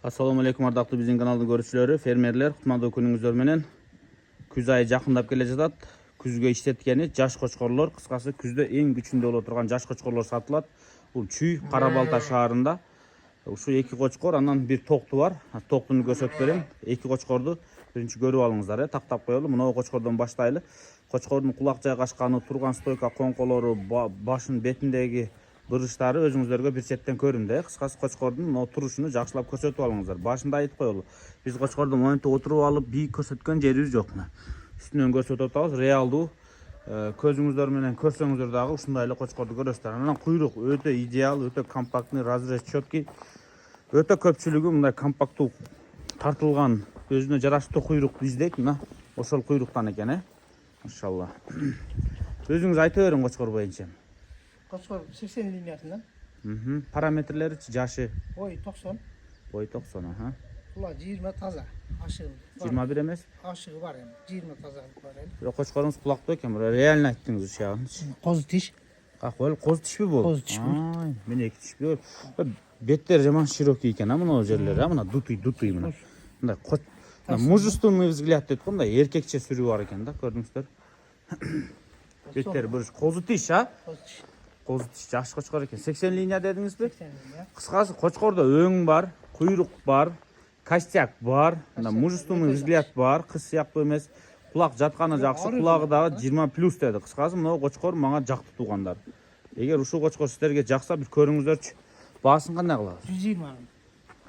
Assalamu alaikum ardaqlı bizim kanalın görüşçüleri, fermerler, kutmandуу күнүңүздөр менен. Күз айы жакындап келе жатат. Күзгө иштеткени жаш кочкорлор, кыскасы күздө эң күчүндө боло турган жаш кочкорлор сатылат. Бул Чүй, Кара Балта шаарында. Ушу эки кочкор, андан бир токту бар. Токтуну көрсөтүп берем. Эки кочкорду биринчи көрүп алыңыздар, тактап коелу. Мына кочкордон баштайлы. Кочкордун кулак жайгашканы, турган стойка коңколору, башын бетиндеги бұрыштары өзіңіздерге бір сеттен көрінді. Қысқасы қочқордың турушуну жакшылап көрсөтүп алыңыздар. Башында айтып коелу. Биз қочқордун моюнта отуруп алып, бийик көрсөткөн жерибиз жок. Үстүнөн көрсөтүп атабыз. Реалдуу көзүңүздөр менен көрсөңүздөр дагы ушундай эле қочқорду көрөсүздөр. Анан куйрук өтө идеал, өтө компактный, разрез чёткий. Өтө көпчүлүгү мындай компакттуу тартылган, өзүнө жараштуу куйрукту издейт. Мына ошол куйруктан экен, Машалла. Өзүңүз айта бериң қочқор боюнча. Koçkor 80 liniyasından. Parametreleri jaşı. Boy 90. Boy 90 ha. Kulağı 20 taza. Aşığı var. 21 emas. Aşığı var yani. 20 tazalık var yani. Bir koçkorunuz kulakta ekan. Realni aytdingiz şu an. Qo'zi tish. Qo'l qo'zi tish bu. Qo'zi tish bu. Ay, meni iki tish bu. Betler jaman широкий ekan, mana жерler, mana dutuy mana. Bunday mujustunniy взгляд deydi, bunday erkekçe sürü var ekan da, ko'rdingizlar. Betler bir qo'zi tish ha. Qo'zi tish. Qo'zi tish yaxshi qo'chqor ekan. 80 liniya dedingizmi? 80 liniya. Qisqasi qo'chqorda o'ng бар, quyruq бар, kostyak бар, mujustunniy взгляд бар, qiz siyaktуу эмес. Kulak жатканы жакшы, кулагы дагы 20+ dedi. Кыскасы мына кочкор мага жакты туугандар. Эгер ушул кочкор сиздерге жакса, бир көрүңүздөрчү. Баасын кандай кылабыз? 120 миң.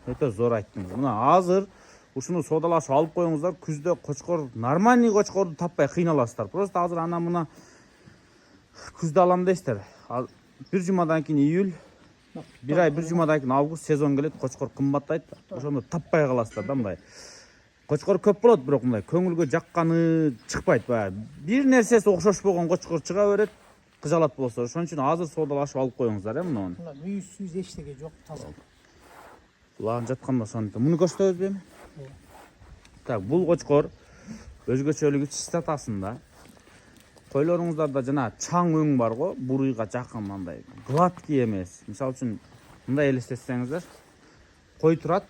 Өтө зор айттыңыз. Мына азыр ушуну содалашып алып коюңуздар. Күздө кочкор, нормальный кочкорду таппай кыйналасыздар. Просто азыр ана мына күздө алам дейсиздер. Бир жумадан кийин июль, бир ай, бир жумадан кийин август сезон келет, кочкор кымбаттайт. Ошондо таппай каласыздар да мындай. Кочкор көп болот, бирок мындай көңүлгө жакканы чыкпайт. Бир нерсеси окшошпогон кочкор чыга берет, кыжалат болсо. Ошон үчүн азыр содалашып алып коюңуздар, муну. Мына мүйүз эчтеге жок, таза. Булагын жатканда сонто. Муну көрсөтөбүзбү эми? Так, бул кочкор өзгөчөлүгү чистотасында. Койлоруңуздарда жана чаң өң бар го, буруйга жакын мындай. Гладкий эмес. Мисалы үчүн мындай элестетсеңиздер, кой турат.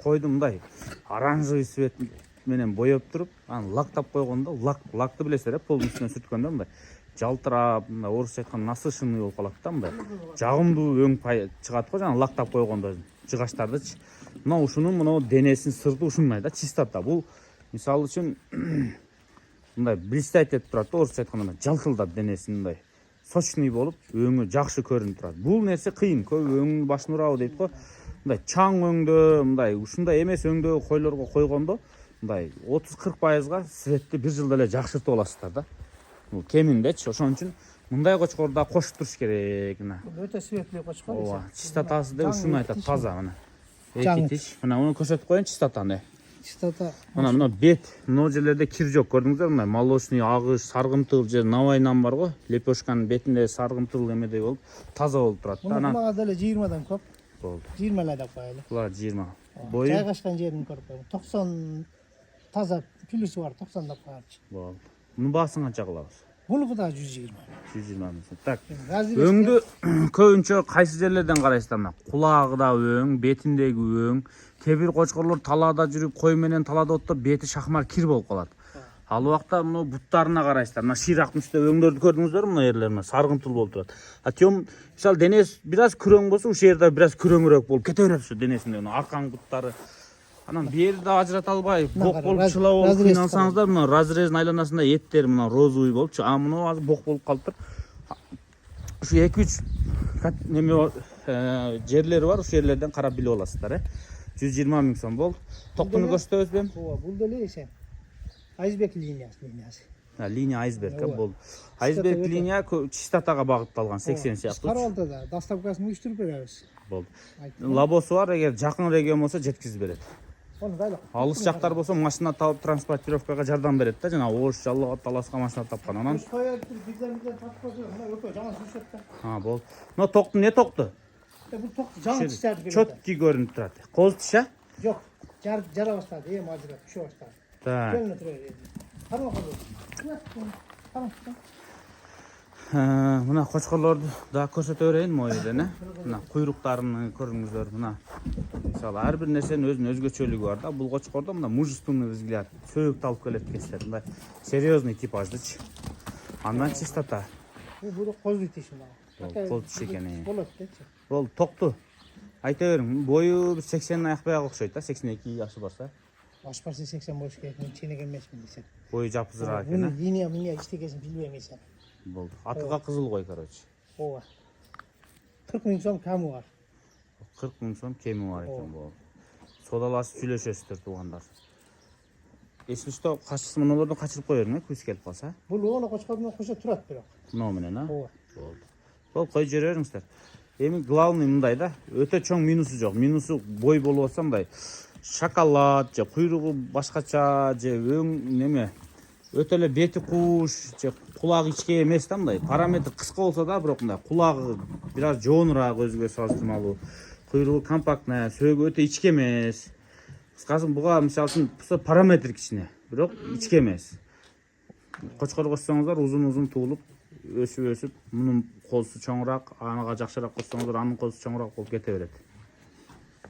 Койду мындай оранжевый цвет менен боеп туруп, анан лактап койгондо, лакты билесиздер, полдун үстүнө сүрткөндө мындай жалтырап, мындай орусча айтканда насышенный болуп калат да, мындай. Жагымдуу өң чыгат го, жана лактап койгондо жыгачтардычы. Мына ушунун мына денесин сырты ушундай да, чистота. Бул мисалы үчүн мындай блистать этип турат, орусча айтканда жалтылдап денеси мындай. Сочный болуп, өңү жакшы көрүнүп турат. Бул нерсе кыйын, көп өңүн башын урабы дейт го. Мындай чаң өңдө, мындай ушундай эмес өңдө койлорго койгондо, мындай 30-40%га светти бир жылда эле жакшыртып аласыздар да. Бул кеминдечи, ошон үчүн мындай кочкорду да кошуп туруш керек мына. Бул өтө светлий кочкор. Ооба, чистотасы да ушуну айтат, таза мына. Эки тиш. Мына муну көрсөтүп коеюн чистотаны. Чистота. Мына бет, мына жерлерде кир жок, көрдүңүздөр, мына молочный, агыш, саргымтыл же навайнан бар го, лепешканын бетинде саргымтыл эмедей болуп, таза болуп турат да. Мына мага деле 20дан көп. Болду. 20 эле деп коелу. Булар 20. Бою Жайгашкан жерин көрүп коеюн. 90 таза плюсу бар, 90 деп коелучу. болду. Мунун баасын канча кылабыз? Бунуку да 120. 120 миң. Так. Өңдү Өңдү көбүнчө кайсы жерлерден карайсыздар? Мына кулагы да өң, бетиндеги өң. Кээ бир кочкорлор талаада жүрүп, кой менен талаада отто бети шахмар кир болуп калат. Ал убакта мына буттарына карайсыздар. Мына ширактын үстүндө өңдөрдү көрдүңүздөрбү? Мына жерлер мына саргымтыл болуп турат. Тем, мисалы денес бир аз күрөң болсо, ушул жерде бир аз күрөңүрөөк болуп кете берет денесинде. Мына аркаң буттары. Анан берди да ажырата албай, бок болуп чыла болуп кыйналсаңыздар, мына разрездин айланасында эттер мына розовый болупчу. Мына азыр бок болуп калыптыр. Ушу 2-3 неме жерлери бар, ушул жерлерден карап билип аласыздар, 120 миң сом болду. Токтуну көрсөтөбүзбү? Ооба, бул деле эсен. Айсберг линиясы. Линия айсберг болду. Айсберг линия чистотага багытталган 80 сыяктуу. Кара Балтада доставкасын уюштуруп беребиз. Болду. Лабосу бар, эгер жакын регион болсо жеткизип берет. Мындайлы. Алыс жактар болсо машина табып транспортировкага жардам берет да, жана Ош, Жалал, Таласка машина тапкан. Анан Bizden tapkası mına öpe жаңа сүрсөттө. болду. Мына токту не токту? Бул токту жаңа тиштер. Чөткий көрүнүп турат. Коз тиша? Жок, жара баштады, ажырап, түшө баштады. Так. Келине тура берди. Карма. Мына кочкорлорду да көрсөтө берейин могу жерден, мына куйруктарын көрүңүздөр. Мына мисалы ар бир нерсенин өзүнүн өзгөчөлүгү бар да. Бул кочкордо мына мужественный взгляд, сөөгүктү алып келет экенсиздер. Мындай серьезный типаждычы. Андан чистота. Bu koz bitişi var. Koz bitişi eкен. Bolot dечи. Бол токту. Айта бериң, бою 80 аякпаяк окшойт да, 82 жашы барса. Aşparsa 80 boş gerek. Ben çiğne gelmezsin desen. Бою жапызыраак Bunu экен. lineya minneya iştekesini bilmeyemeysen. Болду. Атыга кызыл кой, короче. O var. 40 bin som kamu var. 40 000 сом кеми бар экен бул. Содалашып сүйлөшөсүздөр туугандар. Эсмиште качысы мыналардан качырып кое бериң, күз келип калса. Bu ona koçkordan koşa turat bırak. Мынау менен, а? O var. Болду. Бол кой жибере бериңиздер. Эми главный мындай да, өтө чоң минусу жок. Минусу бой болуп атса мындай шоколад же куйругу башкача же өң неме өтө эле бети куш же кулагы ичке эмес да, мындай параметр кыска болсо да, бирок мындай кулагы бир аз жоонураак өзгө салыштырмалуу. Куйругу компактный, сөөгү өтө ичке эмес. Кыскасы буга мисалы үчүн параметр кичине, бирок ичке эмес. Кочкор кошсоңуздар узун туулуп, өсүп, мунун колусу чоңураак, анага жакшыраак кошсоңуздар, анын колусу чоңураак болуп кете берет.